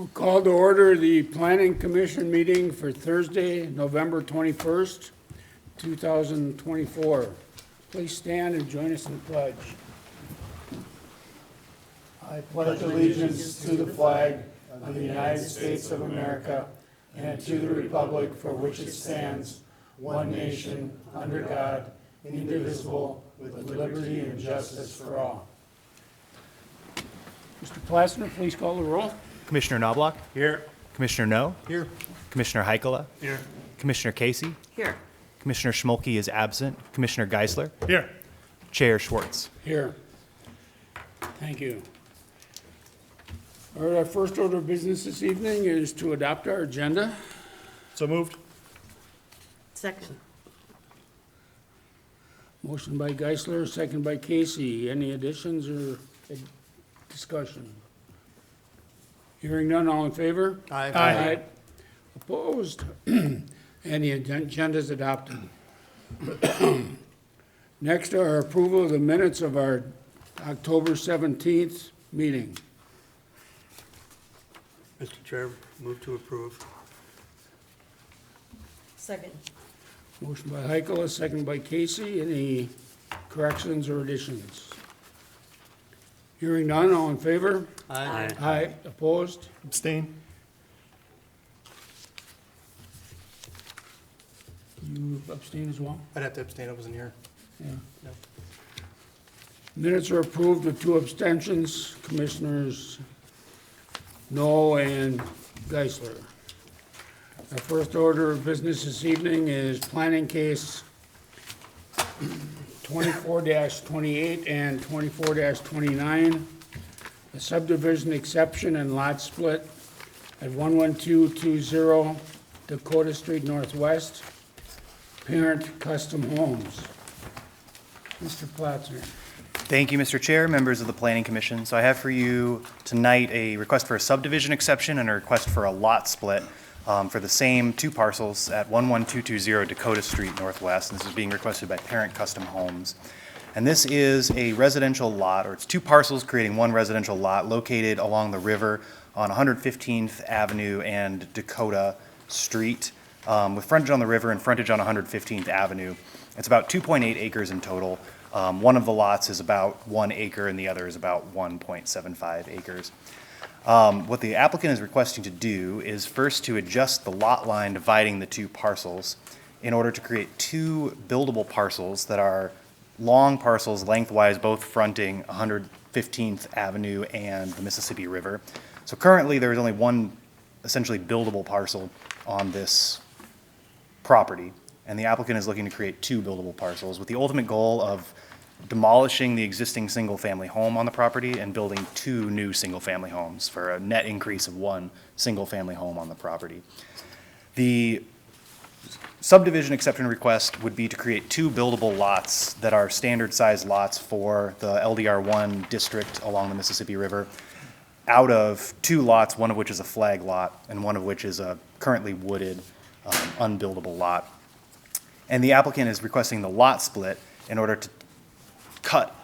We'll call to order the Planning Commission meeting for Thursday, November 21st, 2024. Please stand and join us in the pledge. I pledge allegiance to the flag of the United States of America and to the republic for which it stands, one nation, under God, indivisible, with liberty and justice for all. Mr. Plassner, please call the roll. Commissioner Knobloch? Here. Commissioner No? Here. Commissioner Heikkila? Here. Commissioner Casey? Here. Commissioner Schmolke is absent. Commissioner Geisler? Here. Chair Schwartz. Here. Thank you. All right, our first order of business this evening is to adopt our agenda. So moved. Second. Motion by Geisler, second by Casey. Any additions or discussion? Hearing none, all in favor? Aye. Opposed? And the agenda is adopted. Next are approval of the minutes of our October 17th meeting. Mr. Chair, move to approve. Second. Motion by Heikkila, second by Casey. Any corrections or additions? Hearing none, all in favor? Aye. Aye. Opposed? Abstain. You abstain as well? I'd have to abstain, I wasn't here. Yeah. No. Minutes are approved with 2 abstentions, Commissioners No and Geisler. Our first order of business this evening is planning case 24-28 and 24-29, a subdivision exception and lot split at 11220 Dakotah Street Northwest, Parent Custom Homes. Mr. Platzner. Thank you, Mr. Chair, members of the Planning Commission. So I have for you tonight a request for a subdivision exception and a request for a lot split for the same 2 parcels at 11220 Dakotah Street Northwest. And this is being requested by Parent Custom Homes. And this is a residential lot, or it's 2 parcels creating 1 residential lot located along the river on 115th Avenue and Dakotah Street, with frontage on the river and frontage on 115th Avenue. It's about 2.8 acres in total. One of the lots is about 1 acre and the other is about 1.75 acres. What the applicant is requesting to do is first to adjust the lot line dividing the 2 parcels in order to create 2 buildable parcels that are long parcels lengthwise, both fronting 115th Avenue and the Mississippi River. So currently there is only 1 essentially buildable parcel on this property, and the applicant is looking to create 2 buildable parcels with the ultimate goal of demolishing the existing single-family home on the property and building 2 new single-family homes for a net increase of 1 single-family home on the property. The subdivision exception request would be to create 2 buildable lots that are standard-sized lots for the LDR1 district along the Mississippi River, out of 2 lots, one of which is a flag lot and one of which is a currently wooded, unbuildable lot. And the applicant is requesting the lot split in order to cut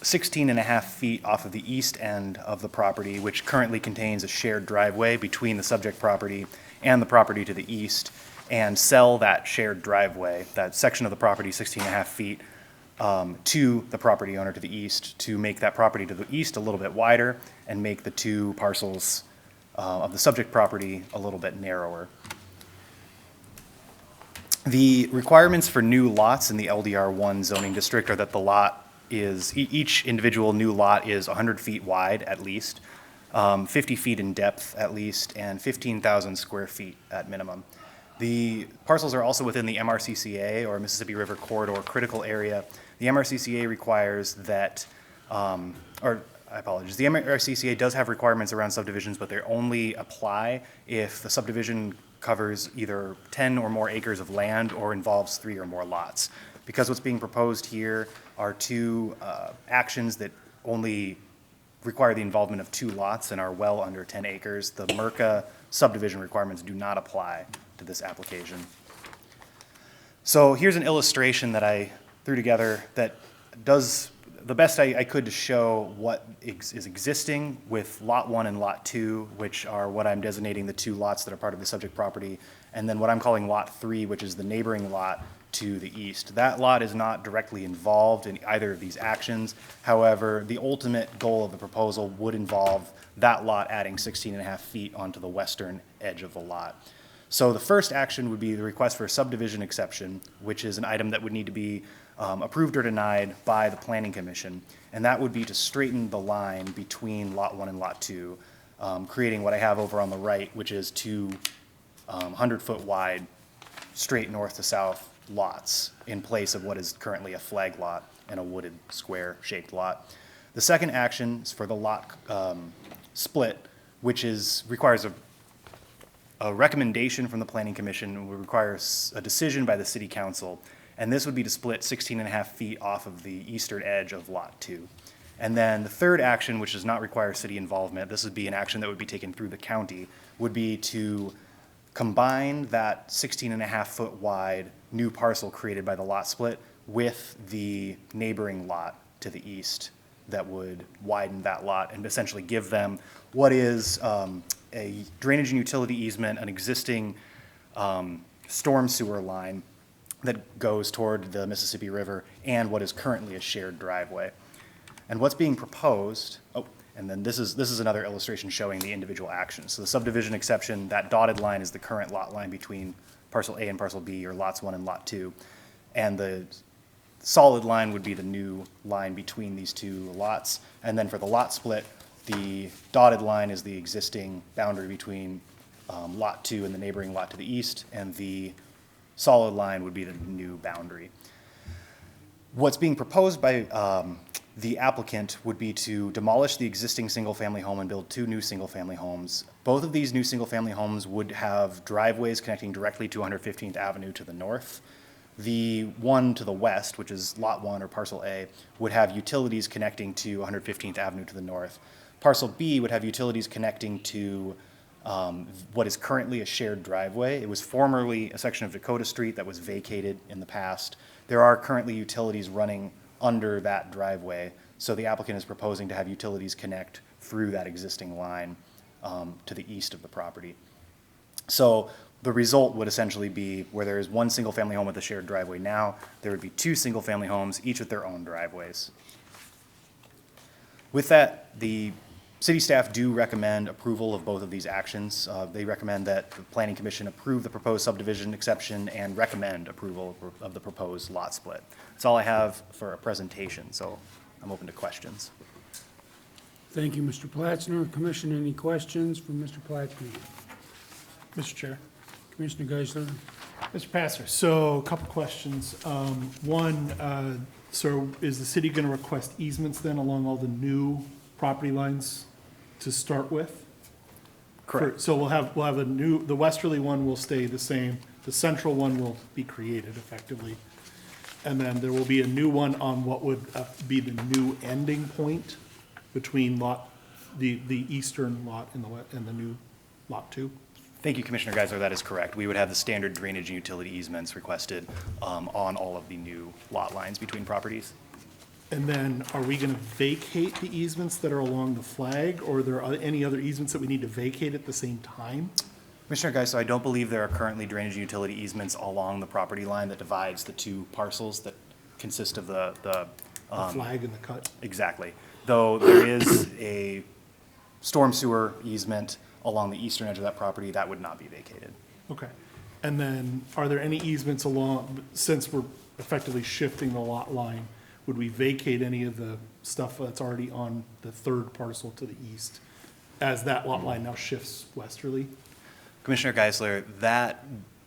16.5 feet off of the east end of the property, which currently contains a shared driveway between the subject property and the property to the east, and sell that shared driveway, that section of the property, 16.5 feet, to the property owner to the east, to make that property to the east a little bit wider and make the 2 parcels of the subject property a little bit narrower. The requirements for new lots in the LDR1 zoning district are that the lot is, each individual new lot is 100 feet wide at least, 50 feet in depth at least, and 15,000 square feet at minimum. The parcels are also within the MRCCA, or Mississippi River Corridor Critical Area. The MRCCA requires that, the MRCCA does have requirements around subdivisions, but they only apply if the subdivision covers either 10 or more acres of land or involves 3 or more lots. Because what's being proposed here are 2 actions that only require the involvement of 2 lots and are well under 10 acres, the MRCA subdivision requirements do not apply to this application. So here's an illustration that I threw together that does the best I could to show what is existing with Lot 1 and Lot 2, which are what I'm designating the two lots that are part of the subject property, and then what I'm calling Lot 3, which is the neighboring lot to the east. That lot is not directly involved in either of these actions. However, the ultimate goal of the proposal would involve that lot adding 16.5 feet onto the western edge of the lot. So the first action would be the request for a subdivision exception, which is an item that would need to be approved or denied by the Planning Commission, and that would be to straighten the line between Lot 1 and Lot 2, creating what I have over on the right, which is two 100-foot wide, straight north to south lots in place of what is currently a flag lot and a wooded square-shaped lot. The second action is for the lot split, which requires a recommendation from the Planning Commission and would require a decision by the City Council. And this would be to split 16.5 feet off of the eastern edge of Lot 2. And then the third action, which does not require city involvement, this would be an action that would be taken through the county, would be to combine that 16.5 foot wide new parcel created by the lot split with the neighboring lot to the east that would widen that lot and essentially give them what is a drainage and utility easement, an existing storm sewer line that goes toward the Mississippi River, and what is currently a shared driveway. And what's being proposed, and then this is another illustration showing the individual actions. So the subdivision exception, that dotted line is the current lot line between parcel A and parcel B, or lots 1 and lot 2. And the solid line would be the new line between these two lots. And then for the lot split, the dotted line is the existing boundary between lot 2 and the neighboring lot to the east, and the solid line would be the new boundary. What's being proposed by the applicant would be to demolish the existing single-family home and build two new single-family homes. Both of these new single-family homes would have driveways connecting directly to 115th Avenue to the north. The one to the west, which is Lot 1 or Parcel A, would have utilities connecting to 115th Avenue to the north. Parcel B would have utilities connecting to what is currently a shared driveway. It was formerly a section of Dakotah Street that was vacated in the past. There are currently utilities running under that driveway, so the applicant is proposing to have utilities connect through that existing line to the east of the property. So the result would essentially be where there is one single-family home with a shared driveway now, there would be two single-family homes, each with their own driveways. With that, the city staff do recommend approval of both of these actions. They recommend that the Planning Commission approve the proposed subdivision exception and recommend approval of the proposed lot split. That's all I have for a presentation, so I'm open to questions. Thank you, Mr. Platzner. Commission, any questions from Mr. Platzner? Mr. Chair. Commissioner Geisler? Mr. Passer, so a couple questions. One, so is the city going to request easements then along all the new property lines to start with? Correct. So we'll have a new, the westerly one will stay the same, the central one will be created effectively. And then there will be a new one on what would be the new ending point between the eastern lot and the new lot 2? Thank you, Commissioner Geisler, that is correct. We would have the standard drainage and utility easements requested on all of the new lot lines between properties. And then are we going to vacate the easements that are along the flag, or are there any other easements that we need to vacate at the same time? Commissioner Geisler, I don't believe there are currently drainage and utility easements along the property line that divides the two parcels that consist of the The flag and the cut? exactly. Though there is a storm sewer easement along the eastern edge of that property, that would not be vacated. Okay. And then are there any easements along, since we're effectively shifting the lot line, would we vacate any of the stuff that's already on the third parcel to the east as that lot line now shifts westerly? Commissioner Geisler,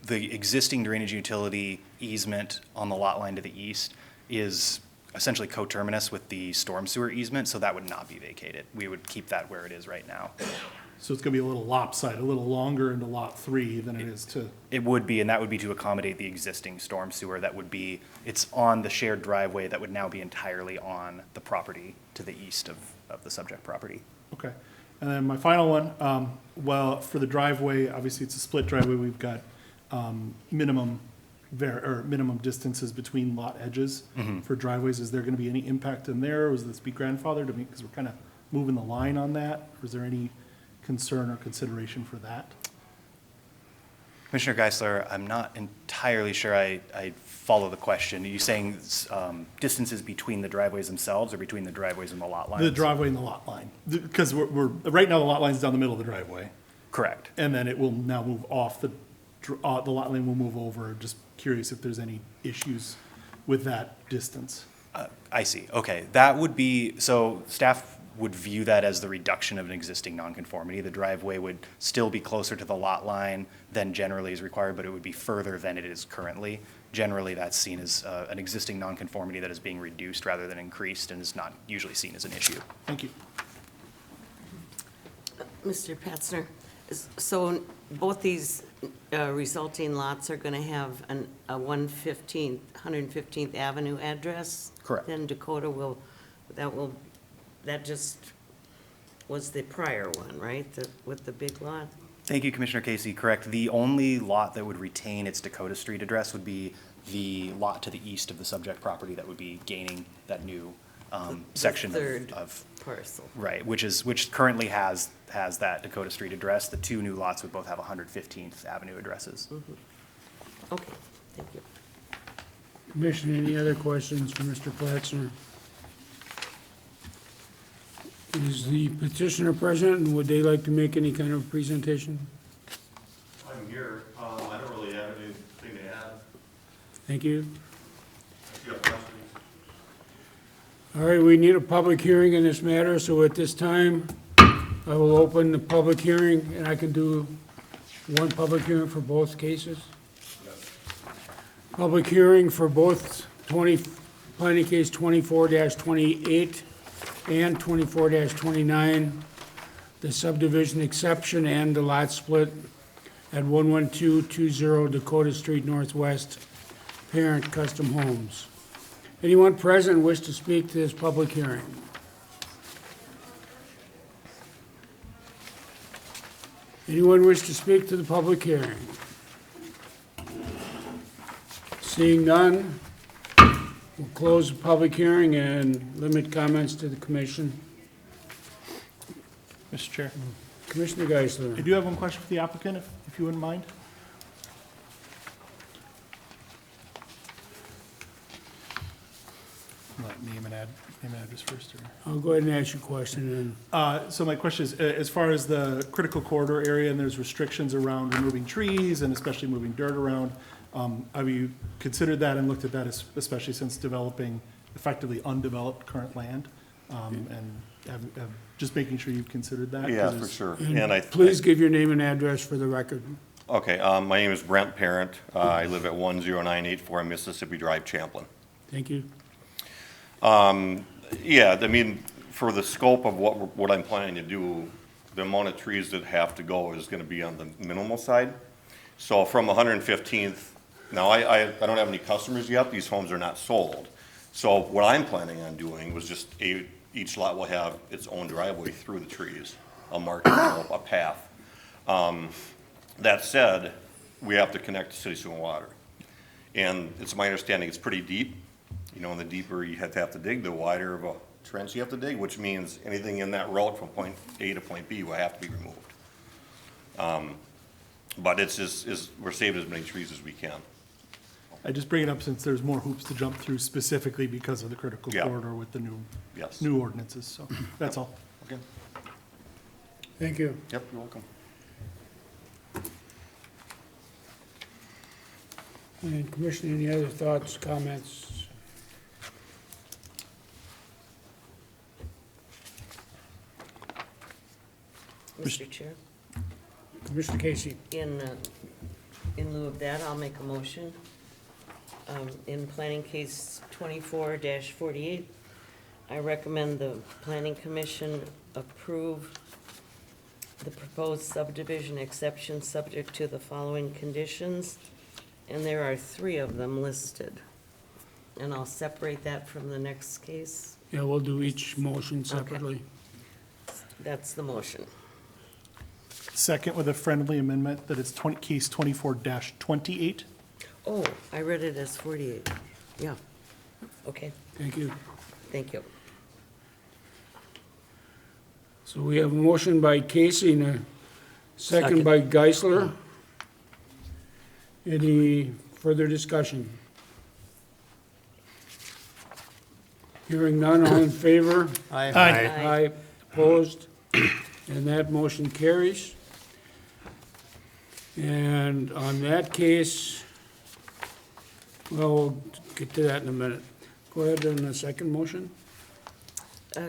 the existing drainage utility easement on the lot line to the east is essentially coterminous with the storm sewer easement, so that would not be vacated. We would keep that where it is right now. So it's going to be a little lopsided, a little longer into lot 3 than it is to, It would be, and that would be to accommodate the existing storm sewer that would be, it's on the shared driveway that would now be entirely on the property to the east of the subject property. okay. And then my final one, well, for the driveway, obviously it's a split driveway, we've got minimum or minimum distances between lot edges for driveways. Is there gonna be any impact in there, or was this be grandfathered? I mean, because we're kind of moving the line on that, or is there any concern or consideration for that? Commissioner Geisler, I'm not entirely sure I follow the question. Are you saying distances between the driveways themselves or between the driveways and the lot lines? The driveway and the lot line, because right now the lot line's down the middle of the driveway, Correct. and then it will now move off the lot line will move over. Just curious if there's any issues with that distance. I see. Okay. That would be, so staff would view that as the reduction of an existing nonconformity. The driveway would still be closer to the lot line than generally is required, but it would be further than it is currently. Generally, that's seen as an existing nonconformity that is being reduced rather than increased and is not usually seen as an issue. Thank you. Mr. Patzner, so both these resulting lots are going to have a 115th Avenue address? Correct. Then Dakotah that just was the prior one, right? With the big lot? Thank you, Commissioner Casey. Correct. The only lot that would retain its Dakotah Street address would be the lot to the east of the subject property that would be gaining that new section third of parcel. right, which currently has that Dakotah Street address. The two new lots would both have 115th Avenue addresses. Okay, thank you. Commissioner, any other questions for Mr. Platzner? Is the petitioner present, and would they like to make any kind of presentation? I'm here. I don't really have anything to add. Thank you. If you have questions. All right, we need a public hearing in this matter, so at this time, I will open the public hearing, and I can do one public hearing for both cases. Public hearing for both planning case 24-28 and 24-29, the subdivision exception and the lot split at 11220 Dakotah Street Northwest, Parent Custom Homes. Anyone present wish to speak to this public hearing? Anyone wish to speak to the public hearing? Seeing none, we'll close the public hearing and limit comments to the commission. Mr. Chair. Commissioner I Geisler. do have one question for the applicant, if you wouldn't mind. Name and address first, or? I'll go ahead and ask you a question then. So my question is, as far as the critical corridor area, and there's restrictions around removing trees and especially moving dirt around, have you considered that and looked at that, especially since developing effectively undeveloped current land? And just making sure you've considered that? Yeah, 'cause for it's- sure. And And I please give your name and address for the record. Okay, my name is Brent Parent. I live at 10984 Mississippi Drive, Champlin. Thank you. Yeah, I mean, for the scope of what I'm planning to do, the amount of trees that have to go is gonna be on the minimal side. So from 115th, now I don't have any customers yet, these homes are not sold. So what I'm planning on doing was just each lot will have its own driveway through the trees. I'll mark, a path. That said, we have to connect to city sewer and water. And it's my understanding it's pretty deep. You know, and the deeper you have to dig, the wider of a trench you have to dig, which means anything in that road from point A to point B will have to be removed. But it's just, we're saving as many trees as we can. I just bring it up since there's more hoops to jump through specifically because of the critical Yeah. corridor with the Yes. new ordinances, so that's all. Okay. Thank you. Yep, you're welcome. And Commissioner, any other thoughts, comments? Mr. Chair, Commissioner Casey. in lieu of that, I'll make a motion. In planning case 24-48, I recommend the planning commission approve the proposed subdivision exception subject to the following conditions, and there are 3 of them listed. And I'll separate that from the next case. Yeah, we'll do each motion separately. That's the motion. Second with a friendly amendment that it's case 24-28. Oh, I read it as 48. Yeah. Okay, Thank you. thank you. So we have a motion by Casey and a second Second. by Geisler. Any further discussion? Hearing none, all in favor? Aye. Aye, opposed, and that motion carries. And on that case, well, we'll get to that in a minute. Go ahead on the second motion.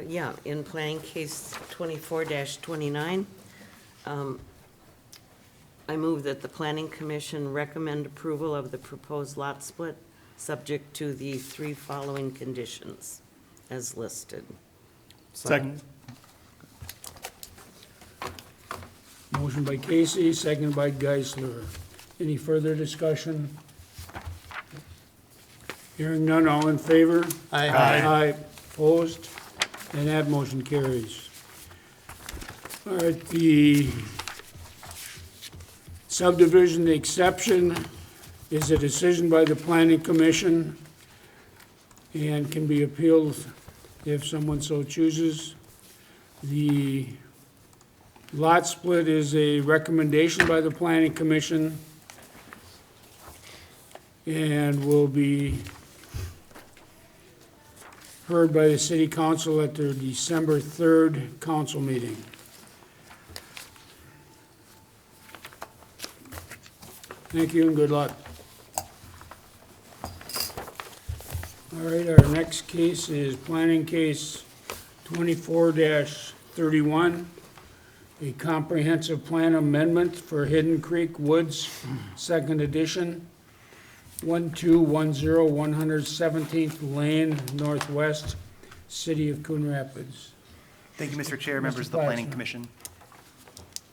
Yeah, in planning case 24-29, I move that the planning commission recommend approval of the proposed lot split, subject to the 3 following conditions as listed. Second. Motion by Casey, second by Geisler. Any further discussion? Hearing none, all in favor? Aye. Aye, opposed, and that motion carries. All right, the subdivision exception is a decision by the planning commission and can be appealed if someone so chooses. The lot split is a recommendation by the planning commission and will be heard by the city council at their December 3rd council meeting. Thank you and good luck. All right, our next case is planning case 24-31, a comprehensive plan amendment for Hidden Creek Woods, second edition, 1210 117th Lane Northwest, City of Coon Rapids. Thank you, Mr. Chair, members of the Mr. Planning Platzner. Commission.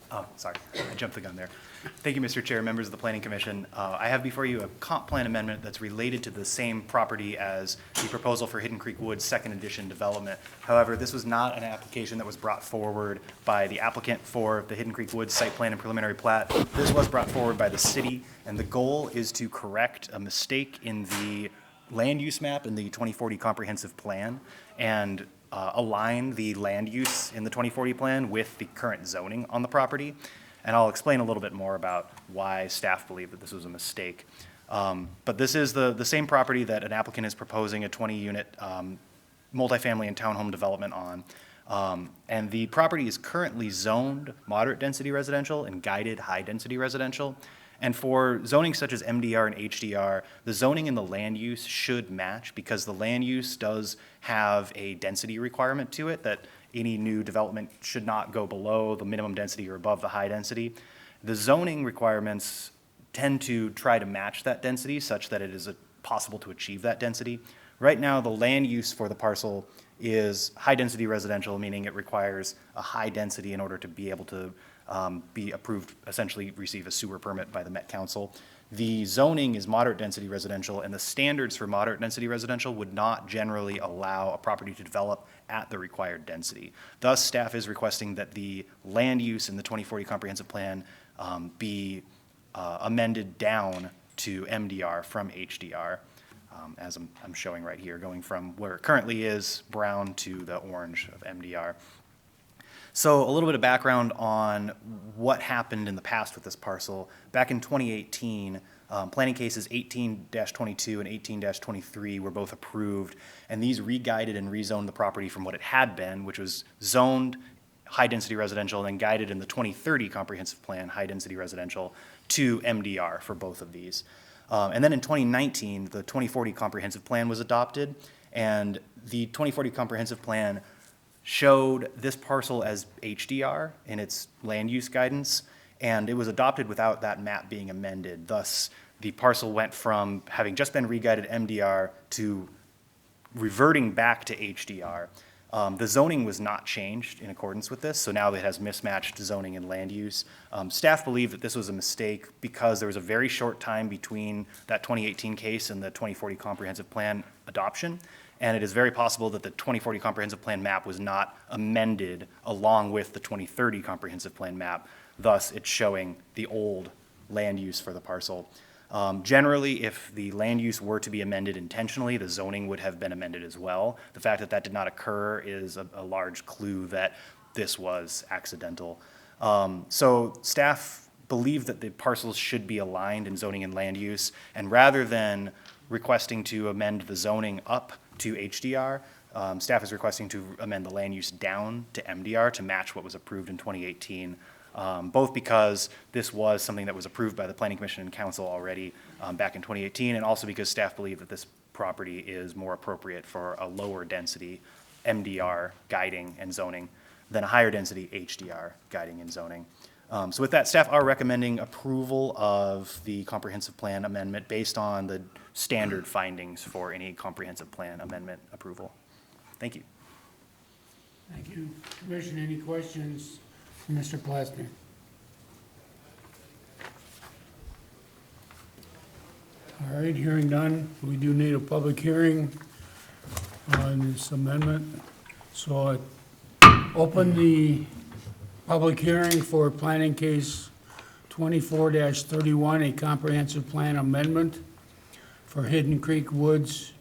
Oh, sorry, I jumped the gun there. Thank you, Mr. Chair, members of the Planning Commission. I have before you a comp plan amendment that's related to the same property as the proposal for Hidden Creek Woods Second Edition development. However, this was not an application that was brought forward by the applicant for the Hidden Creek Woods site plan and preliminary plat. This was brought forward by the city, and the goal is to correct a mistake in the land use map in the 2040 comprehensive plan and align the land use in the 2040 plan with the current zoning on the property. And I'll explain a little bit more about why staff believe that this was a mistake. But this is the same property that an applicant is proposing a 20-unit multifamily and townhome development on. And the property is currently zoned moderate density residential and guided high density residential. And for zoning such as MDR and HDR, the zoning and the land use should match because the land use does have a density requirement to it that any new development should not go below the minimum density or above the high density. The zoning requirements tend to try to match that density such that it is possible to achieve that density. Right now, the land use for the parcel is high density residential, meaning it requires a high density in order to be able to be approved, essentially receive a sewer permit by the Met Council. The zoning is moderate density residential, and the standards for moderate density residential would not generally allow a property to develop at the required density. Thus, staff is requesting that the land use in the 2040 comprehensive plan be amended down to MDR from HDR, as I'm showing right here, going from where it currently is brown to the orange of MDR. So a little bit of background on what happened in the past with this parcel. Back in 2018, planning cases 18-22 and 18-23 were both approved, and these re-guided and rezoned the property from what it had been, which was zoned high-density residential and then guided in the 2030 comprehensive plan, high-density residential, to MDR for both of these. And then in 2019, the 2040 comprehensive plan was adopted, and the 2040 comprehensive plan showed this parcel as HDR in its land use guidance, and it was adopted without that map being amended. Thus, the parcel went from having just been re-guided MDR to reverting back to HDR. The zoning was not changed in accordance with this, so now it has mismatched zoning and land use. Staff believe that this was a mistake because there was a very short time between that 2018 case and the 2040 comprehensive plan adoption. And it is very possible that the 2040 comprehensive plan map was not amended along with the 2030 comprehensive plan map. Thus, it's showing the old land use for the parcel. Generally, if the land use were to be amended intentionally, the zoning would have been amended as well. The fact that that did not occur is a large clue that this was accidental. So staff believe that the parcels should be aligned in zoning and land use, and rather than requesting to amend the zoning up to HDR, staff is requesting to amend the land use down to MDR to match what was approved in 2018, both because this was something that was approved by the Planning Commission and Council already back in 2018, and also because staff believe that this property is more appropriate for a lower density MDR guiding and zoning than a higher density HDR guiding and zoning. So with that, staff are recommending approval of the comprehensive plan amendment based on the standard findings for any comprehensive plan amendment approval. Thank you. Thank you. Commission, any questions for Mr. Plasner? All right, hearing none, we do need a public hearing on this amendment. So I open the public hearing for planning case 24-31, a comprehensive plan amendment for Hidden Creek Woods,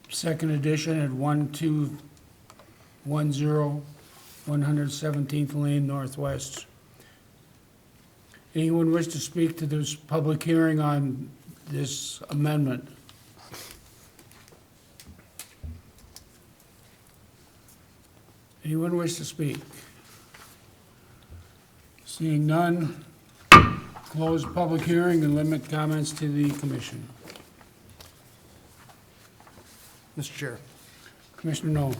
second edition at 1210 117th Lane Northwest. Anyone wish to speak to this public hearing on this amendment? Anyone wish to speak? Seeing none, close public hearing and limit comments to the commission. Mr. Chair, Commissioner No.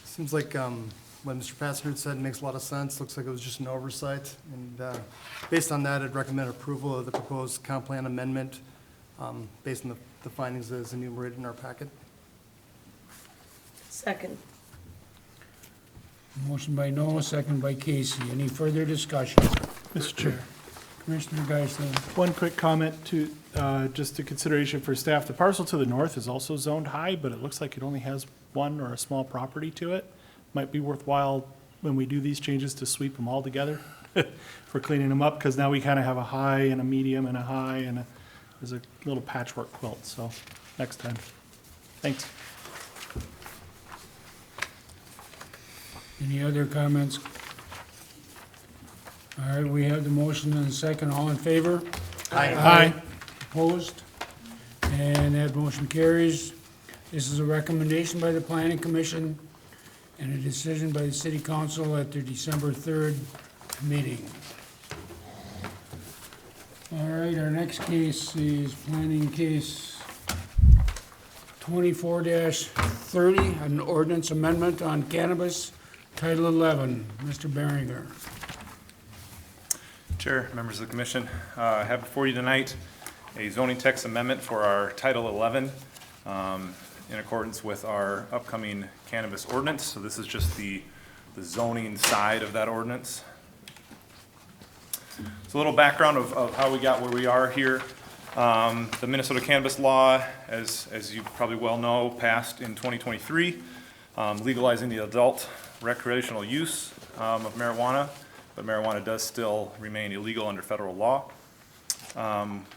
seems like what Mr. Passner said makes a lot of sense. Looks like it was just an oversight. And based on that, I'd recommend approval of the proposed comp plan amendment based on the findings as enumerated in our packet. Second. Motion by Noah, second by Casey. Any further discussion? Mr. Chair, Commissioner Geisler. one quick comment to, just a consideration for staff. The parcel to the north is also zoned high, but it looks like it only has one or a small property to it. Might be worthwhile when we do these changes to sweep them all together for cleaning them up, because now we kind of have a high and a medium and a high, and there's a little patchwork quilt, so next time. Thanks. Any other comments? All right, we have the motion and the second. All in favor? Aye. Opposed? And that motion carries. This is a recommendation by the Planning Commission and a decision by the City Council at their December 3rd meeting. All right, our next case is planning case 24-30, an ordinance amendment on cannabis, Title 11. Mr. Behringer. Chair, members of the commission, I have before you tonight a zoning text amendment for our Title 11 in accordance with our upcoming cannabis ordinance. So this is just the zoning side of that ordinance. So a little background of how we got where we are here. The Minnesota cannabis law, as you probably well know, passed in 2023, legalizing the adult recreational use of marijuana, but marijuana does still remain illegal under federal law.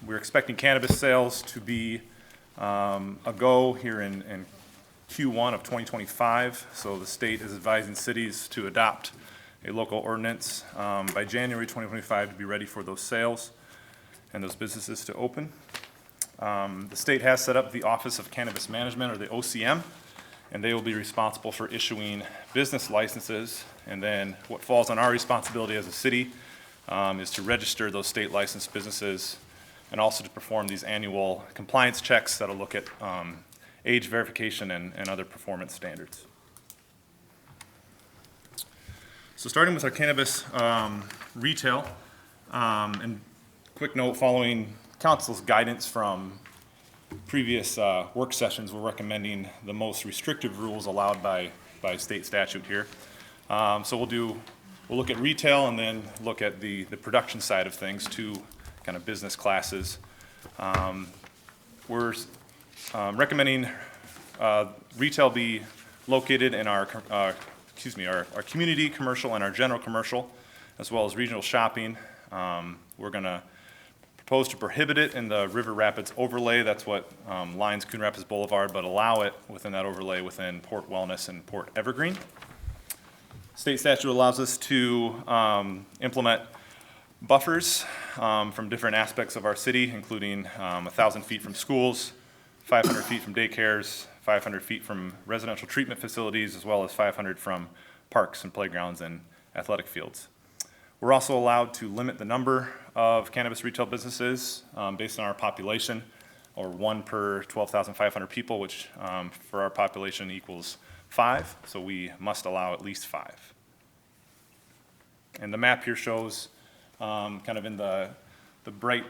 We're expecting cannabis sales to be a go here in Q1 of 2025. So the state is advising cities to adopt a local ordinance by January 2025 to be ready for those sales and those businesses to open. The state has set up the Office of Cannabis Management, or the OCM, and they will be responsible for issuing business licenses. And then what falls on our responsibility as a city is to register those state licensed businesses and also to perform these annual compliance checks that'll look at age verification and other performance standards. So starting with our cannabis retail, and quick note, following council's guidance from previous work sessions, we're recommending the most restrictive rules allowed by state statute here. So we'll look at retail and then look at the production side of things, two kind of business classes. We're recommending retail be located in our community commercial and our general commercial, as well as regional shopping. We're gonna propose to prohibit it in the River Rapids overlay. That's what lines Coon Rapids Boulevard, but allow it within that overlay within Port Wellness and Port Evergreen. State statute allows us to implement buffers from different aspects of our city, including 1,000 feet from schools, 500 feet from daycares, 500 feet from residential treatment facilities, as well as 500 from parks and playgrounds and athletic fields. We're also allowed to limit the number of cannabis retail businesses based on our population, or 1 per 12,500 people, which for our population equals 5, so we must allow at least 5. And the map here shows kind of in the bright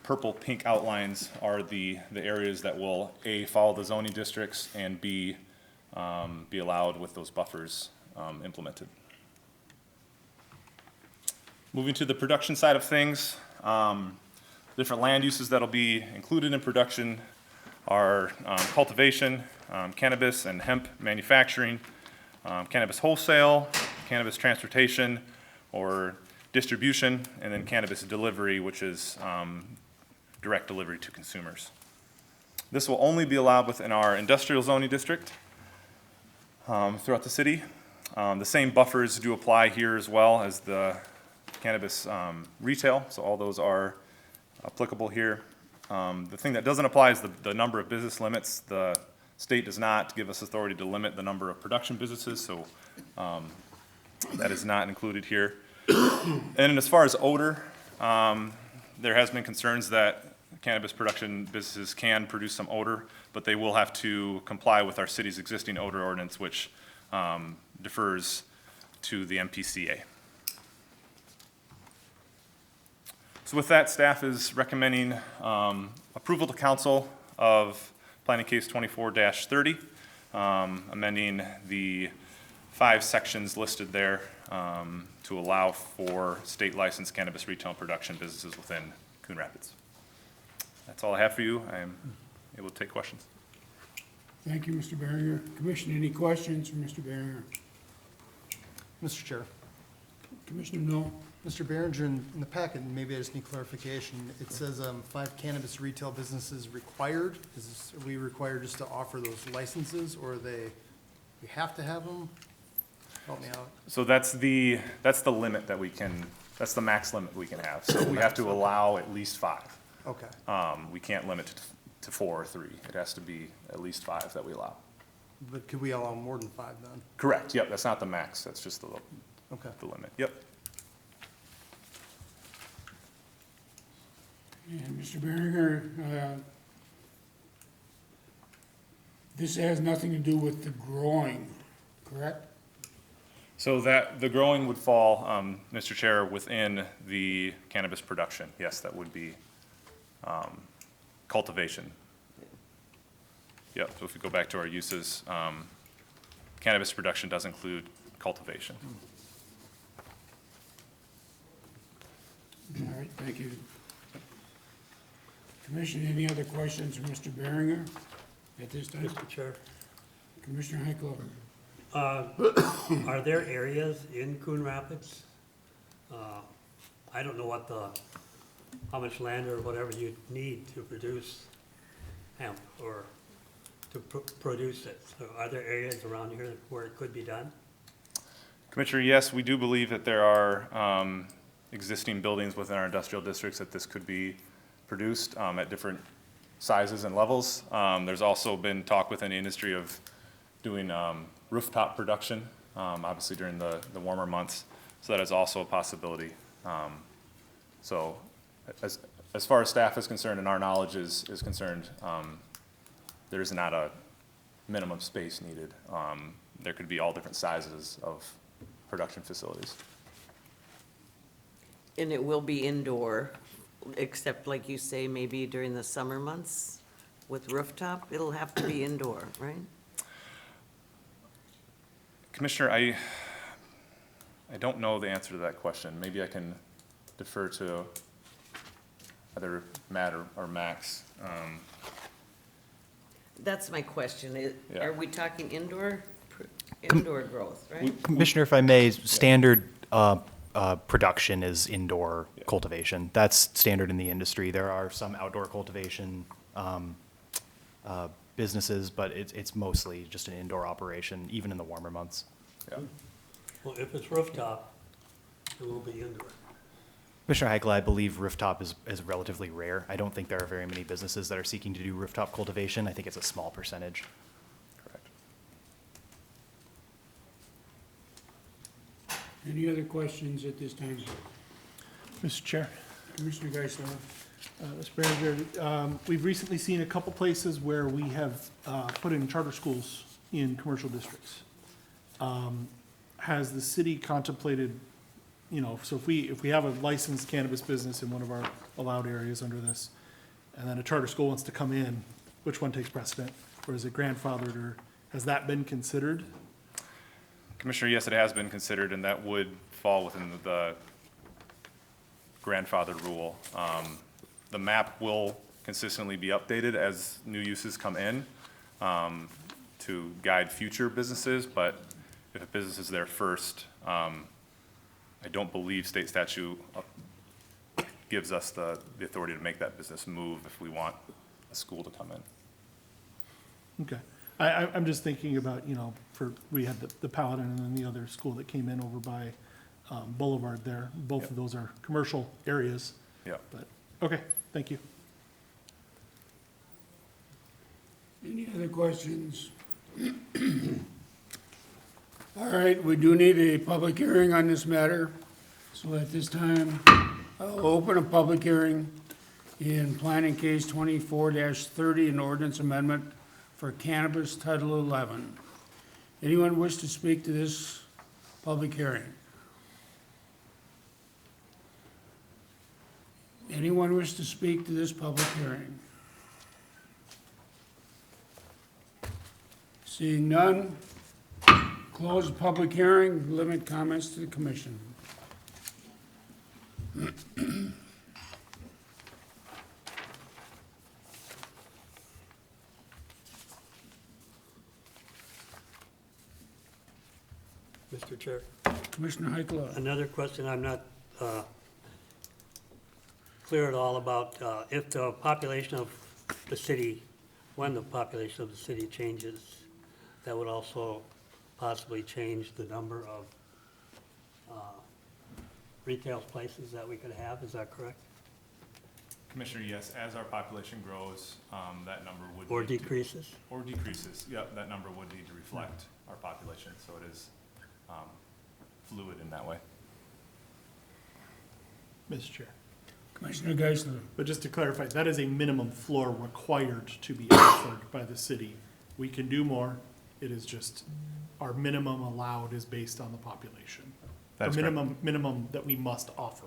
purple pink outlines are the areas that will A, follow the zoning districts, and B, be allowed with those buffers implemented. Moving to the production side of things, different land uses that'll be included in production are cultivation, cannabis and hemp manufacturing, cannabis wholesale, cannabis transportation or distribution, and then cannabis delivery, which is direct delivery to consumers. This will only be allowed within our industrial zoning district throughout the city. The same buffers do apply here as well as the cannabis retail, so all those are applicable here. The thing that doesn't apply is the number of business limits. The state does not give us authority to limit the number of production businesses, so that is not included here. And as far as odor, there has been concerns that cannabis production businesses can produce some odor, but they will have to comply with our city's existing odor ordinance, which defers to the MPCA. So with that, staff is recommending approval to council of planning case 24-30, amending the 5 sections listed there to allow for state licensed cannabis retail and production businesses within Coon Rapids. That's all I have for you. I am able to take questions. Thank you, Mr. Behringer. Commissioner, any questions for Mr. Behringer? Mr. Chair. Commissioner Knoll? Mr. Behringer, in the packet, maybe I just need clarification. It says 5 cannabis retail businesses required. Are we required just to offer those licenses, or we have to have them? Help me out. So that's the limit that we can, that's the max limit we can have. So we have to allow at least 5. Okay. We can't limit it to 4 or 3. It has to be at least 5 that we allow. But could we allow more than 5 then? Correct, yep, that's not the max, that's just the limit, yep. And Mr. Behringer, this has nothing to do with the growing, correct? So that, the growing would fall, Mr. Chair, within the cannabis production. Yes, that would be cultivation. Yep, so if we go back to our uses, cannabis production does include cultivation. All right, thank you. Commissioner, any other questions for Mr. Behringer at this time? Mr. Chair, Commissioner Heckler? are there areas in Coon Rapids? I don't know how much land or whatever you need to produce hemp or to produce it. So are there areas around here where it could be done? Commissioner, yes, we do believe that there are existing buildings within our industrial districts that this could be produced at different sizes and levels. There's also been talk within the industry of doing rooftop production, obviously during the warmer months. So that is also a possibility. So as far as staff is concerned and our knowledge is concerned, there is not a minimum space needed. There could be all different sizes of production facilities. And it will be indoor, except like you say, maybe during the summer months with rooftop, it'll have to be indoor, right? Commissioner, I don't know the answer to that question. Maybe I can defer to either Matt or Max. That's my question. Yeah. Are we talking indoor growth, right? Commissioner, if I may, standard production is indoor cultivation. That's standard in the industry. There are some outdoor cultivation businesses, but it's mostly just an indoor operation, even in the warmer months. Yeah. Well, if it's rooftop, it will be indoor. Commissioner Heichel, I believe rooftop is relatively rare. I don't think there are very many businesses that are seeking to do rooftop cultivation. I think it's a small percentage. Correct. Any other questions at this time? Mr. Chair. Commissioner Geisler? Mr. Manager, we've recently seen a couple places where we have put in charter schools in commercial districts. Has the city contemplated, so if we have a licensed cannabis business in one of our allowed areas under this, and then a charter school wants to come in, which one takes precedent? Or is it grandfathered, or has that been considered? Commissioner, yes, it has been considered, and that would fall within the grandfather rule. The map will consistently be updated as new uses come in to guide future businesses, but if a business is there first, I don't believe state statute gives us the authority to make that business move if we want a school to come in. Okay. I'm just thinking about, we had the Paladin and then the other school that came in over by Boulevard there. Both of those are commercial areas. Yeah. But, okay, thank you. Any other questions? All right, we do need a public hearing on this matter. So at this time, I'll open a public hearing in planning case 24-30, an ordinance amendment for cannabis Title 11. Anyone wish to speak to this public hearing? Anyone wish to speak to this public hearing? Seeing none, close the public hearing, limit comments to the commission. Mr. Chair, Commissioner Heikkila. another question I'm not clear at all about, if the population of the city, when the population of the city changes, that would also possibly change the number of retail places that we could have, is that correct? Commissioner, yes, as our population grows, that number would. Or need to- decreases? Or decreases, yeah, that number would need to reflect our population, so it is fluid in that way. Mr. Chair. Commissioner Geisler. But just to clarify, that is a minimum floor required to be offered by the city. We can do more. It is just, our minimum allowed is based on the population. That The is correct. minimum that we must offer.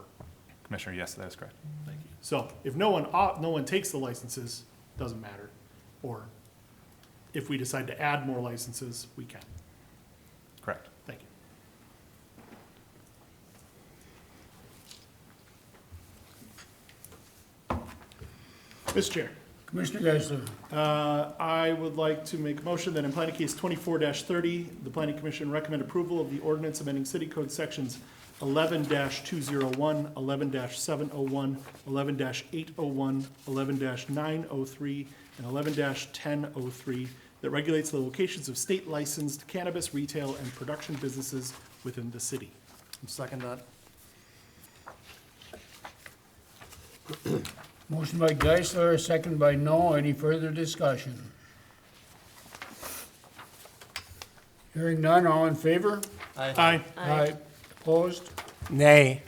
Commissioner, yes, that is correct. Thank you. So if no one takes the licenses, doesn't matter. Or if we decide to add more licenses, we can. Correct. Thank you. Mr. Chair, Commissioner Geisler. I would like to make a motion that in planning case 24-30, the planning commission recommend approval of the ordinance amending city code sections 11-201, 11-701, 11-801, 11-903, and 11-1003 that regulates the locations of state licensed cannabis retail and production businesses within the city. Second that. Motion by Geisler, second by No. Any further discussion? Hearing none, all in favor? Aye. Aye. Opposed? Nay.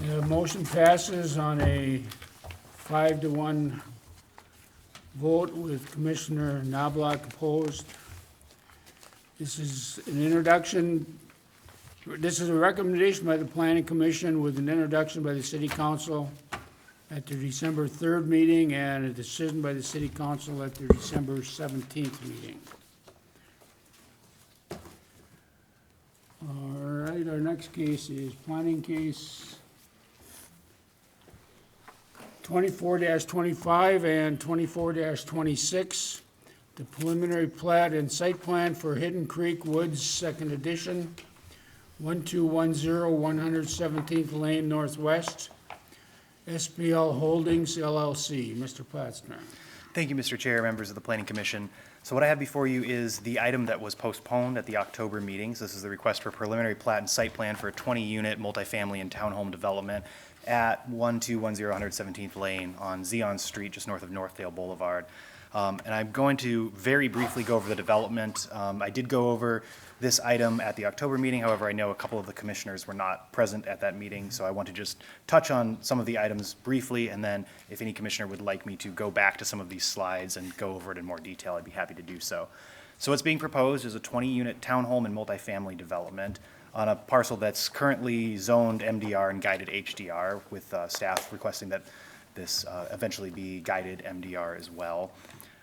The motion passes on a 5-1 vote with Commissioner Knobloch opposed. This is an introduction, this is a recommendation by the Planning Commission with an introduction by the City Council at their December 3rd meeting and a decision by the City Council at their December 17th meeting. All right, our next case is planning case 24-25 and 24-26, the preliminary plat and site plan for Hidden Creek Woods, second edition, 1210 117th Lane Northwest, SBL Holdings LLC. Mr. Platzner. Thank you, Mr. Chair, members of the Planning Commission. So what I have before you is the item that was postponed at the October meetings. This is the request for preliminary plat and site plan for a 20-unit multifamily and townhome development at 1210 117th Lane on Zion Street, just north of Northdale Boulevard. And I'm going to very briefly go over the development. I did go over this item at the October meeting. However, I know a couple of the commissioners were not present at that meeting, so I want to just touch on some of the items briefly, and then if any commissioner would like me to go back to some of these slides and go over it in more detail, I'd be happy to do so. So what's being proposed is a 20-unit townhome and multifamily development on a parcel that's currently zoned MDR and guided HDR, with staff requesting that this eventually be guided MDR as well.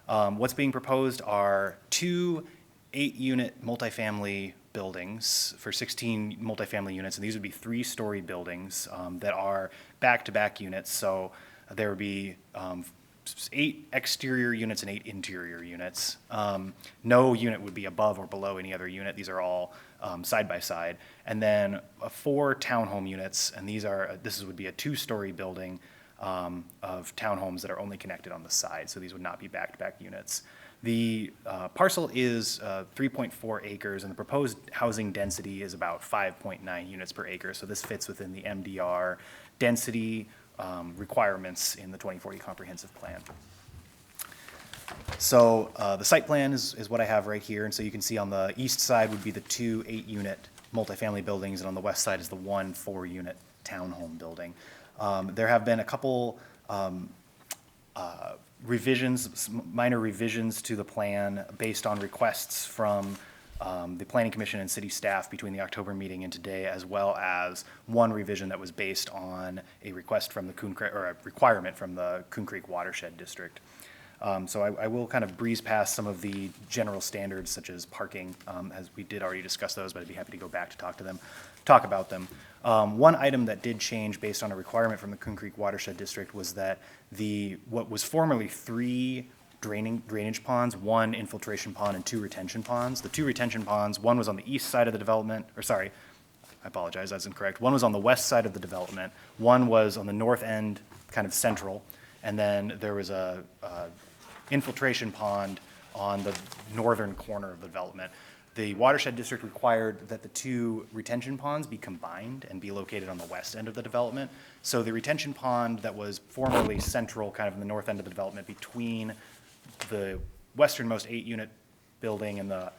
What's being proposed are 2 8-unit multifamily buildings for 16 multifamily units, and these would be 3-story buildings that are back-to-back units. So there would be 8 exterior units and 8 interior units. No unit would be above or below any other unit. These are all side by side. And then 4 townhome units, and this would be a 2-story building of townhomes that are only connected on the side. So these would not be back-to-back units. The parcel is 3.4 acres, and the proposed housing density is about 5.9 units per acre. So this fits within the MDR density requirements in the 2040 comprehensive plan. So the site plan is what I have right here. And so you can see on the east side would be the 2 8-unit multifamily buildings, and on the west side is the 1 4-unit townhome building. There have been a couple minor revisions to the plan based on requests from the Planning Commission and city staff between the October meeting and today, as well as one revision that was based on a request from the a requirement from the Coon Creek Watershed District. So I will kind of breeze past some of the general standards, such as parking, as we did already discuss those, but I'd be happy to go back to talk about them. One item that did change based on a requirement from the Coon Creek Watershed District was that what was formerly 3 drainage ponds, 1 infiltration pond, and 2 retention ponds. The 2 retention ponds, one was on the east side of the development, or sorry, I apologize, that's incorrect. One was on the west side of the development, one was on the north end, kind of central, and then there was a infiltration pond on the northern corner of the development. The Watershed District required that the 2 retention ponds be combined and be located on the west end of the development. So the retention pond that was formerly central, kind of in the north end of the development, between the westernmost 8-unit building and the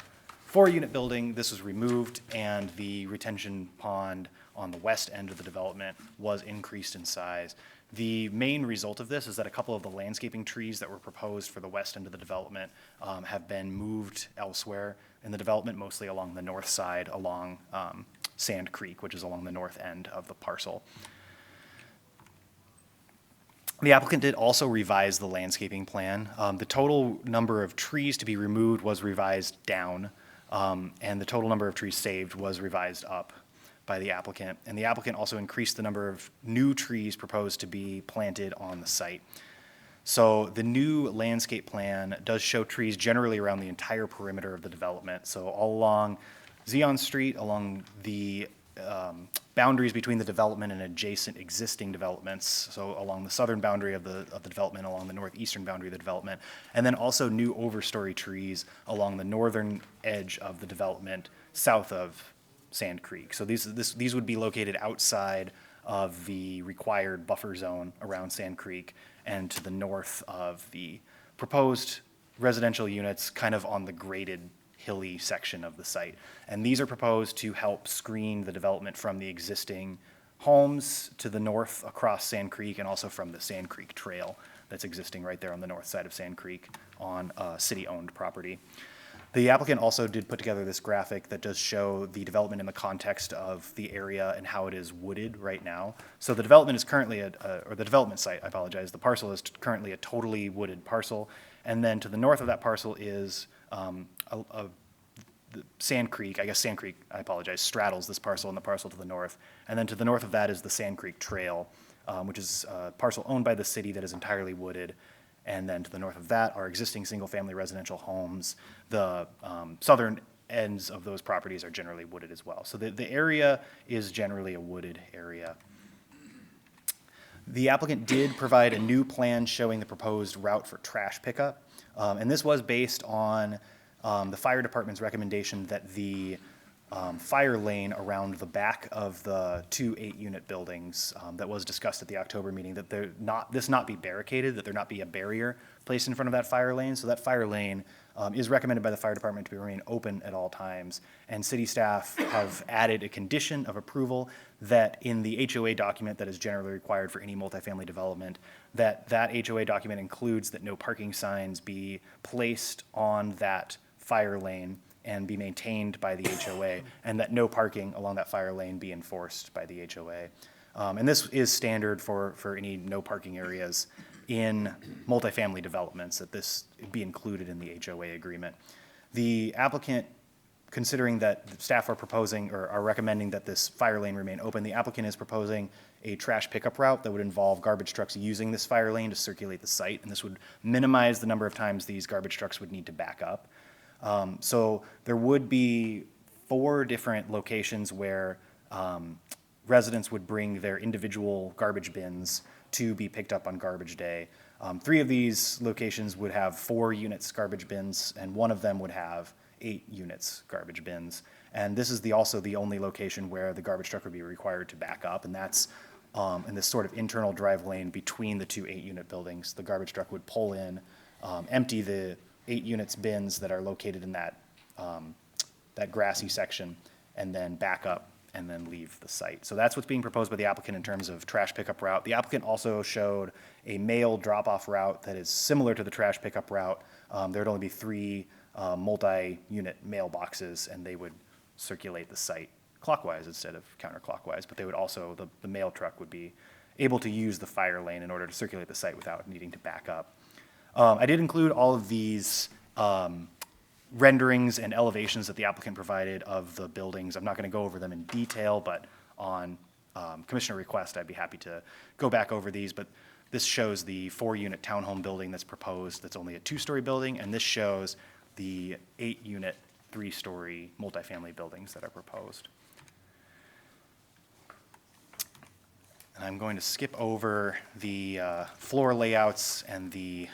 4-unit building, this was removed, and the retention pond on the west end of the development was increased in size. The main result of this is that a couple of the landscaping trees that were proposed for the west end of the development have been moved elsewhere in the development, mostly along the north side, along Sand Creek, which is along the north end of the parcel. The applicant did also revise the landscaping plan. The total number of trees to be removed was revised down, and the total number of trees saved was revised up by the applicant. And the applicant also increased the number of new trees proposed to be planted on the site. So the new landscape plan does show trees generally around the entire perimeter of the development. So all along Zion Street, along the boundaries between the development and adjacent existing developments, so along the southern boundary of the development, along the northeastern boundary of the development, and then also new overstory trees along the northern edge of the development south of Sand Creek. So these would be located outside of the required buffer zone around Sand Creek and to the north of the proposed residential units, kind of on the graded hilly section of the site. And these are proposed to help screen the development from the existing homes to the north across Sand Creek, and also from the Sand Creek Trail that's existing right there on the north side of Sand Creek on city-owned property. The applicant also did put together this graphic that does show the development in the context of the area and how it is wooded right now. So the development is currently, or the development site, I apologize, the parcel is currently a totally wooded parcel. And then to the north of that parcel is the Sand Creek, I guess Sand Creek, I apologize, straddles this parcel and the parcel to the north. And then to the north of that is the Sand Creek Trail, which is a parcel owned by the city that is entirely wooded. And then to the north of that are existing single-family residential homes. The southern ends of those properties are generally wooded as well. So the area is generally a wooded area. The applicant did provide a new plan showing the proposed route for trash pickup. And this was based on the fire department's recommendation that the fire lane around the back of the two 8-unit buildings that was discussed at the October meeting, that this not be barricaded, that there not be a barrier placed in front of that fire lane. So that fire lane is recommended by the fire department to remain open at all times. And city staff have added a condition of approval that in the HOA document that is generally required for any multifamily development, that HOA document includes that no parking signs be placed on that fire lane and be maintained by the HOA, and that no parking along that fire lane be enforced by the HOA. And this is standard for any no parking areas in multifamily developments, that this be included in the HOA agreement. The applicant, considering that staff are proposing or are recommending that this fire lane remain open, the applicant is proposing a trash pickup route that would involve garbage trucks using this fire lane to circulate the site, and this would minimize the number of times these garbage trucks would need to back up. So there would be 4 different locations where residents would bring their individual garbage bins to be picked up on garbage day. 3 of these locations would have 4 units garbage bins, and 1 of them would have 8 units garbage bins. And this is also the only location where the garbage truck would be required to back up, and that's in this sort of internal drive lane between the 2 8-unit buildings. The garbage truck would pull in, empty the 8 units bins that are located in that grassy section, and then back up and then leave the site. So that's what's being proposed by the applicant in terms of trash pickup route. The applicant also showed a mail drop-off route that is similar to the trash pickup route. There would only be 3 multi-unit mailboxes, and they would circulate the site clockwise instead of counterclockwise, but they would also, the mail truck would be able to use the fire lane in order to circulate the site without needing to back up. I did include all of these renderings and elevations that the applicant provided of the buildings. I'm not going to go over them in detail, but on commissioner request, I'd be happy to go back over these. But this shows the 4-unit townhome building that's proposed, that's only a 2-story building, and this shows the 8-unit, 3-story multifamily buildings that are proposed. And I'm going to skip over the floor layouts and the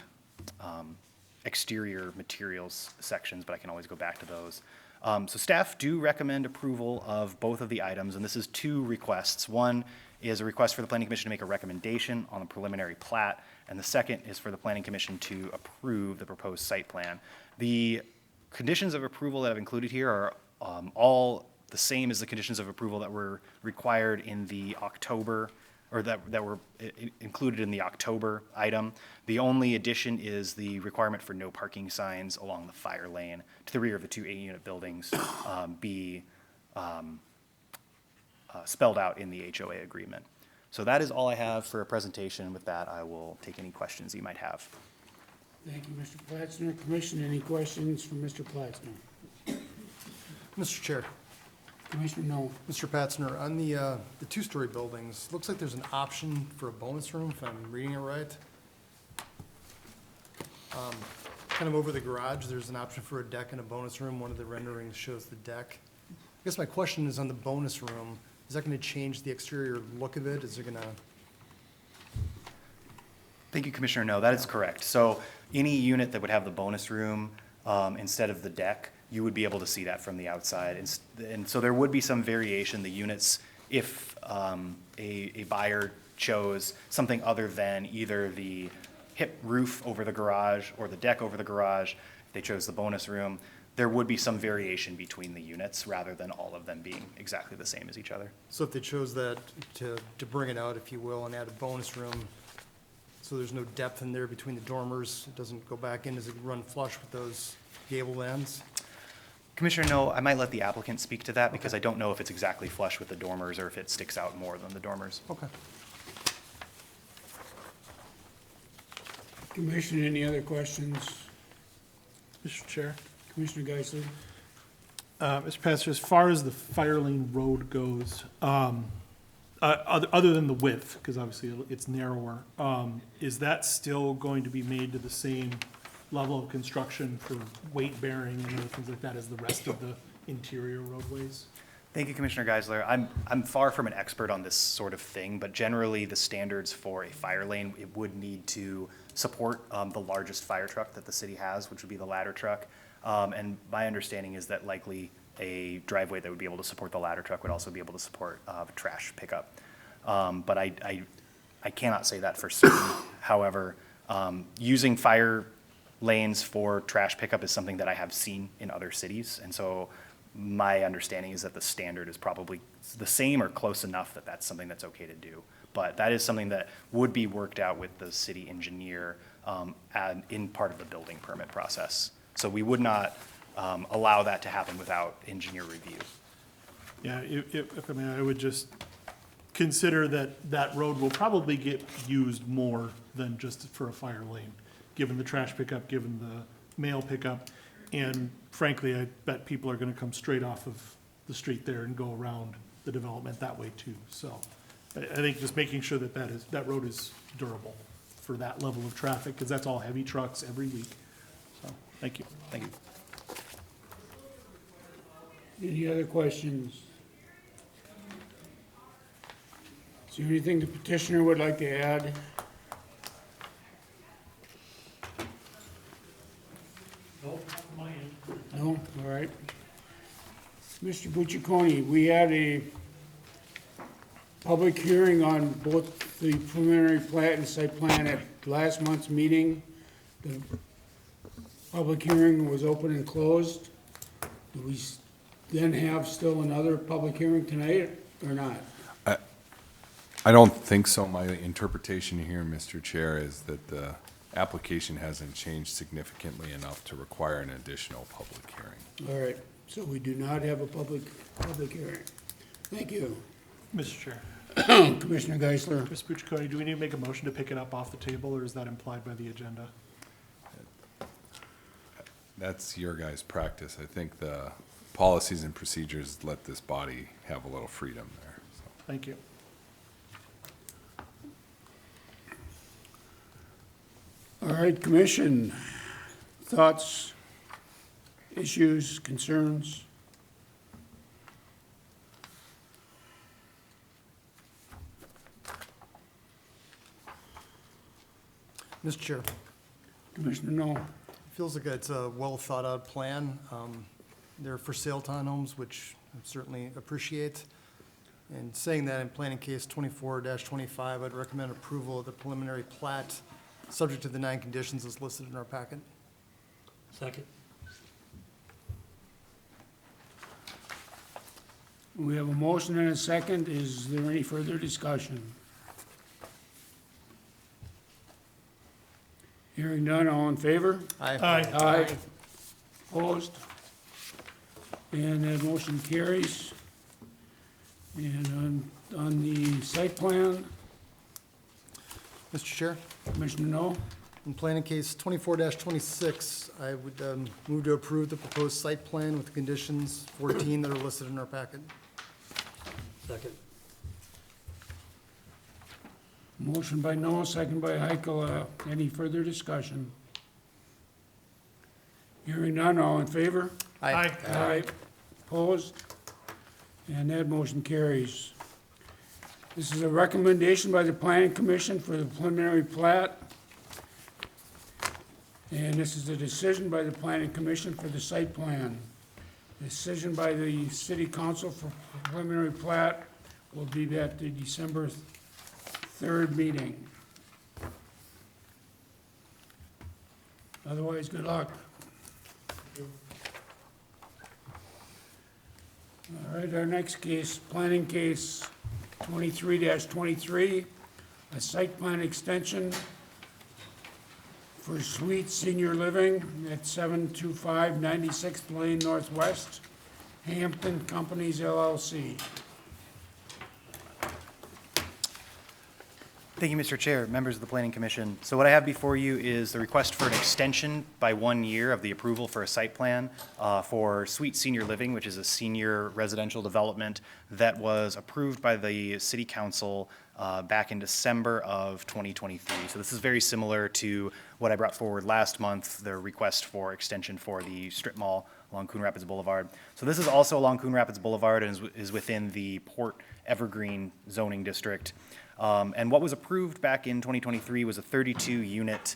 exterior materials sections, but I can always go back to those. So staff do recommend approval of both of the items, and this is 2 requests. One is a request for the Planning Commission to make a recommendation on the preliminary plat, and the second is for the Planning Commission to approve the proposed site plan. The conditions of approval that I've included here are all the same as the conditions of approval that were required in the October, or that were included in the October item. The only addition is the requirement for no parking signs along the fire lane to the rear of the 2 8-unit buildings be spelled out in the HOA agreement. So that is all I have for a presentation. With that, I will take any questions you might have. Thank you, Mr. Platzner. Commission, any questions from Mr. Platzner? Mr. Chair, Commissioner No. Mr. Patzner, on the 2-story buildings, looks like there's an option for a bonus room, if I'm reading it right. Kind of over the garage, there's an option for a deck and a bonus room. One of the renderings shows the deck. I guess my question is on the bonus room, is that going to change the exterior look of it? Is it going to? Thank you, Commissioner. No, that is correct. So any unit that would have the bonus room instead of the deck, you would be able to see that from the outside. And so there would be some variation. The units, if a buyer chose something other than either the hip roof over the garage or the deck over the garage, if they chose the bonus room, there would be some variation between the units rather than all of them being exactly the same as each other. So if they chose that to bring it out, if you will, and add a bonus room, so there's no depth in there between the dormers, it doesn't go back in, does it run flush with those gable ends? Commissioner, no, I might let the applicant speak to that because I don't know if it's exactly flush with the dormers or if it sticks out more than the dormers. Okay. Commission, any other questions? Mr. Chair. Commissioner Geisler? Mr. Pastor, as far as the fire lane road goes, other than the width, because obviously it's narrower, is that still going to be made to the same level of construction for weight bearing and other things like that as the rest of the interior roadways. Thank you, Commissioner Geisler. I'm far from an expert on this sort of thing, but generally the standards for a fire lane, it would need to support the largest fire truck that the city has, which would be the ladder truck. And my understanding is that likely a driveway that would be able to support the ladder truck would also be able to support trash pickup. But I cannot say that for certain. However, using fire lanes for trash pickup is something that I have seen in other cities. And so my understanding is that the standard is probably the same or close enough that that's something that's okay to do. But that is something that would be worked out with the city engineer and in part of the building permit process. So we would not allow that to happen without engineer review. Yeah, I mean, I would just consider that that road will probably get used more than just for a fire lane, given the trash pickup, given the mail pickup. And frankly, I bet people are gonna come straight off of the street there and go around the development that way too. So I think just making sure that that road is durable for that level of traffic, because that's all heavy trucks every week. So, thank you. Thank you. Any other questions? Is there anything the petitioner would like to add? No, all right. Mr. Bucciccone, we had a public hearing on both the preliminary plat and site plan at last month's meeting. The public hearing was open and closed. Do we then have still another public hearing tonight or not? I don't think so. My interpretation here, Mr. Chair, is that the application hasn't changed significantly enough to require an additional public hearing. All right, so we do not have a public hearing. Thank you. Mr. Chair, Commissioner Geisler. Ms. Bucciccone, do we need to make a motion to pick it up off the table, or is that implied by the agenda? That's your guys' practice. I think the policies and procedures let this body have a little freedom there. So. Thank you. All right, commission, thoughts, issues, concerns? Mr. Chair, Commissioner No. feels like it's a well-thought-out plan. They're for sale townhomes, which I certainly appreciate. And saying that in planning case 24-25, I'd recommend approval of the preliminary plat, subject to the 9 conditions as listed in our packet. Second. We have a motion and a second. Is there any further discussion? Hearing none, all in favor? Aye. Aye. Opposed? And that motion carries. And on the site plan, Mr. Chair, Commissioner No? in planning case 24-26, I would move to approve the proposed site plan with the conditions 14 that are listed in our packet. Second. Motion by No, second by Heichel. Any further discussion? Hearing none, all in favor? Aye. Aye. Opposed? And that motion carries. This is a recommendation by the Planning Commission for the preliminary plat. And this is a decision by the Planning Commission for the site plan. Decision by the City Council for preliminary plat will be at the December 3rd meeting. Otherwise, good luck. All right, our next case, planning case 23-23, a site plan extension for Suite Senior Living at 725 96th Lane Northwest, Hampton Companies LLC. Thank you, Mr. Chair, members of the Planning Commission. So what I have before you is the request for an extension by 1 year of the approval for a site plan for Suite Senior Living, which is a senior residential development that was approved by the City Council back in December of 2023. So this is very similar to what I brought forward last month, the request for extension for the strip mall along Coon Rapids Boulevard. So this is also along Coon Rapids Boulevard and is within the Port Evergreen zoning district. And what was approved back in 2023 was a 32-unit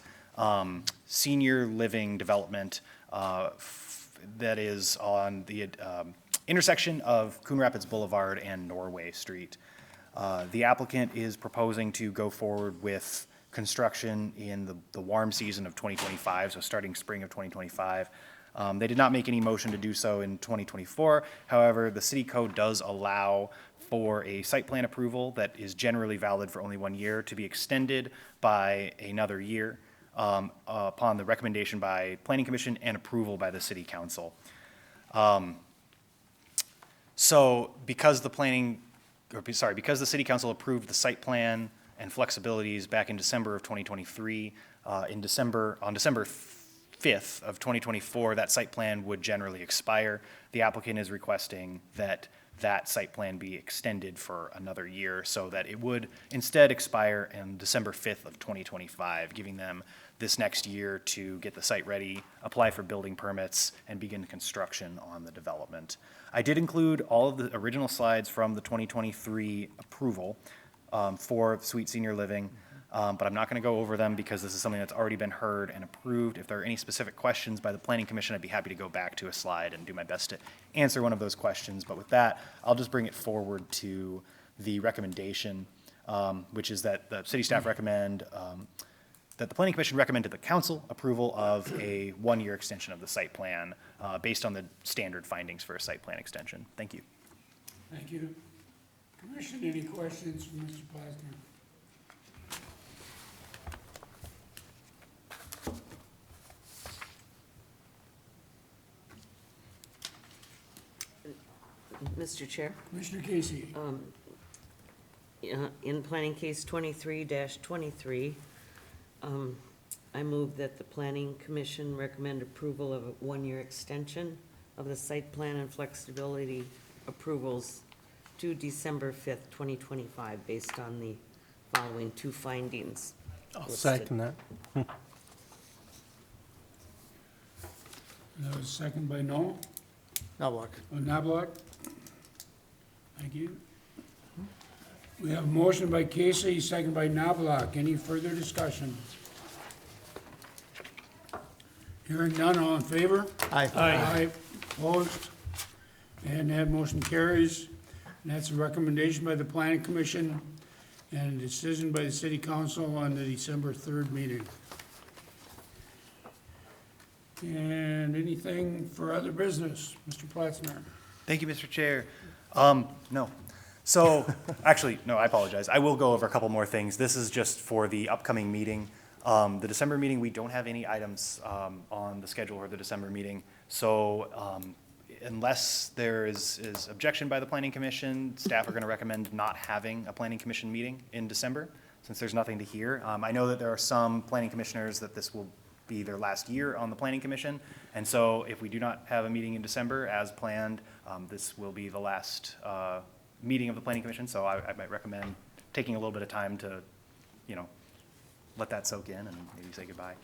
senior living development that is on the intersection of Coon Rapids Boulevard and Norway Street. The applicant is proposing to go forward with construction in the warm season of 2025, so starting spring of 2025. They did not make any motion to do so in 2024. However, the city code does allow for a site plan approval that is generally valid for only 1 year to be extended by another year upon the recommendation by Planning Commission and approval by the City Council. So because because the City Council approved the site plan and flexibilities back in December of 2023, on December 5th of 2024, that site plan would generally expire. The applicant is requesting that that site plan be extended for another year so that it would instead expire on December 5th of 2025, giving them this next year to get the site ready, apply for building permits, and begin construction on the development. I did include all of the original slides from the 2023 approval for Sweet Senior Living, but I'm not going to go over them because this is something that's already been heard and approved. If there are any specific questions by the Planning Commission, I'd be happy to go back to a slide and do my best to answer one of those questions. But with that, I'll just bring it forward to the recommendation, which is that the city staff recommend that the Planning Commission recommend to the council approval of a 1-year extension of the site plan based on the standard findings for a site plan extension. Thank you. Thank you. Commission, any questions for Mr. Plasner? Mr. Chair, Commissioner Casey? in planning case 23-23, I move that the Planning Commission recommend approval of a 1-year extension of the site plan and flexibility approvals to December 5th, 2025, based on the following 2 findings. I'll listed. second that. That was second by Noel. Knobloch. Knobloch? Thank you. We have a motion by Casey, second by Knobloch. Any further discussion? Hearing none, all in favor? Aye. Aye. Opposed? And that motion carries. And that's a recommendation by the Planning Commission and a decision by the City Council on the December 3rd meeting. And anything for other business? Mr. Platzner? Thank you, Mr. Chair. No. So, actually, no, I apologize. I will go over a couple more things. This is just for the upcoming meeting. The December meeting, we don't have any items on the schedule for the December meeting. So unless there is objection by the Planning Commission, staff are going to recommend not having a Planning Commission meeting in December, since there's nothing to hear. I know that there are some planning commissioners that this will be their last year on the Planning Commission, and so if we do not have a meeting in December as planned, this will be the last meeting of the Planning Commission, so I might recommend taking a little bit of time to, let that soak in and maybe say goodbye.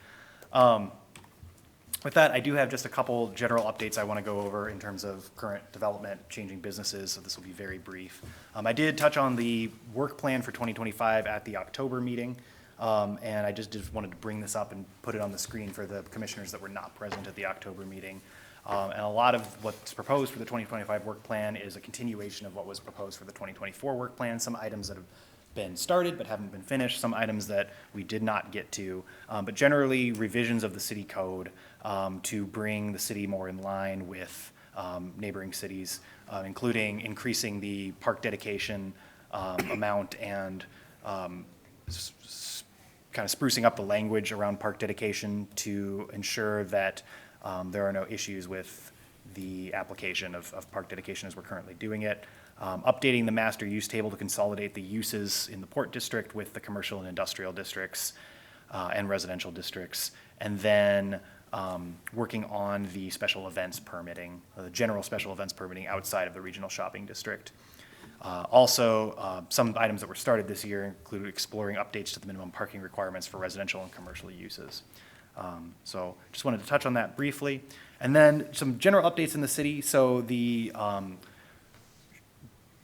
With that, I do have just a couple general updates I want to go over in terms of current development, changing businesses, so this will be very brief. I did touch on the work plan for 2025 at the October meeting, and I just wanted to bring this up and put it on the screen for the commissioners that were not present at the October meeting. And a lot of what's proposed for the 2025 work plan is a continuation of what was proposed for the 2024 work plan. Some items that have been started but haven't been finished, some items that we did not get to, but generally revisions of the city code to bring the city more in line with neighboring cities, including increasing the park dedication amount and kind of sprucing up the language around park dedication to ensure that there are no issues with the application of park dedication as we're currently doing it. Updating the master use table to consolidate the uses in the Port District with the commercial and industrial districts and residential districts. And then working on the special events permitting, the general special events permitting outside of the regional shopping district. Also, some items that were started this year include exploring updates to the minimum parking requirements for residential and commercial uses. So just wanted to touch on that briefly. And then some general updates in the city. So the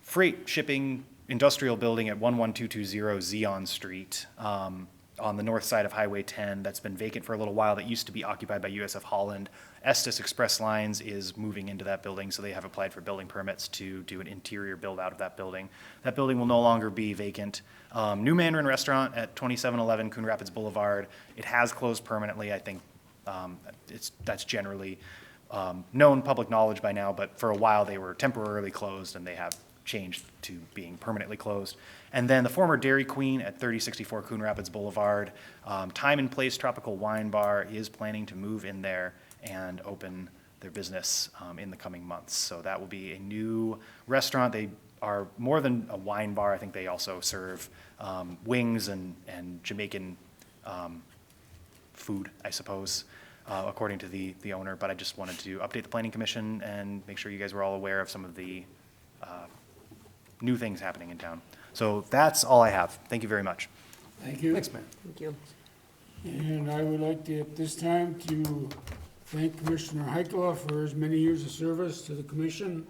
freight shipping industrial building at 11220 Zion Street on the north side of Highway 10 that's been vacant for a little while, that used to be occupied by USF Holland. Estes Express Lines is moving into that building, so they have applied for building permits to do an interior build out of that building. That building will no longer be vacant. New Mandarin Restaurant at 2711 Coon Rapids Boulevard, it has closed permanently. I think that's generally known public knowledge by now, but for a while they were temporarily closed, and they have changed to being permanently closed. And then the former Dairy Queen at 3064 Coon Rapids Boulevard, Time and Place Tropical Wine Bar is planning to move in there and open their business in the coming months. So that will be a new restaurant. They are more than a wine bar. I think they also serve wings and Jamaican food, I suppose, according to the owner. But I just wanted to update the Planning Commission and make sure you guys were all aware of some of the new things happening in town. So that's all I have. Thank you very much. Thank you. Thanks, Mayor. Thank you. And I would like to, at this time, to thank Commissioner Heikla for his many years of service to the commission,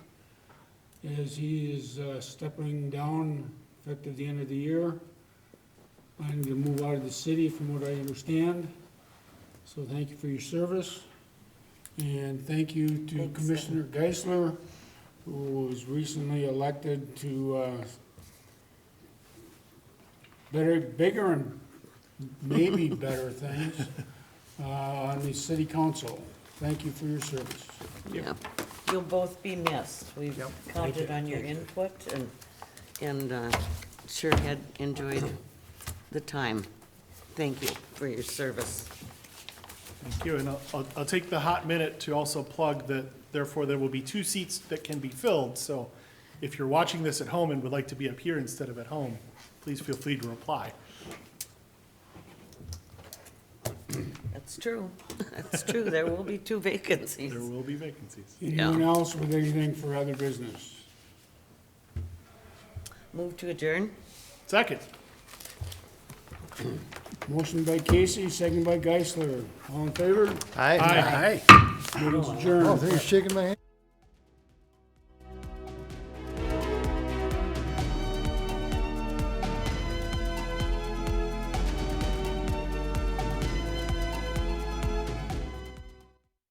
as he is stepping down effective the end of the year, planning to move out of the city from what I understand. So thank you for your service. And thank you to Thanks, Commissioner Geisler, who was recently elected to bigger and maybe better things on the city council. Thank you for your service. Yeah. You'll both be missed. We've counted on your input and sure had enjoyed the time. Thank you for your service. Thank you, and I'll take the hot minute to also plug that therefore there will be 2 seats that can be filled, so if you're watching this at home and would like to be up here instead of at home, please feel free to reply. That's true. That's true. There will be 2 vacancies. There will be vacancies. Anyone else with anything for other business? Move to adjourn? Second. Motion by Casey, second by Geisler. All in favor? Aye. Meeting's adjourned. Oh, thanks for shaking my hand.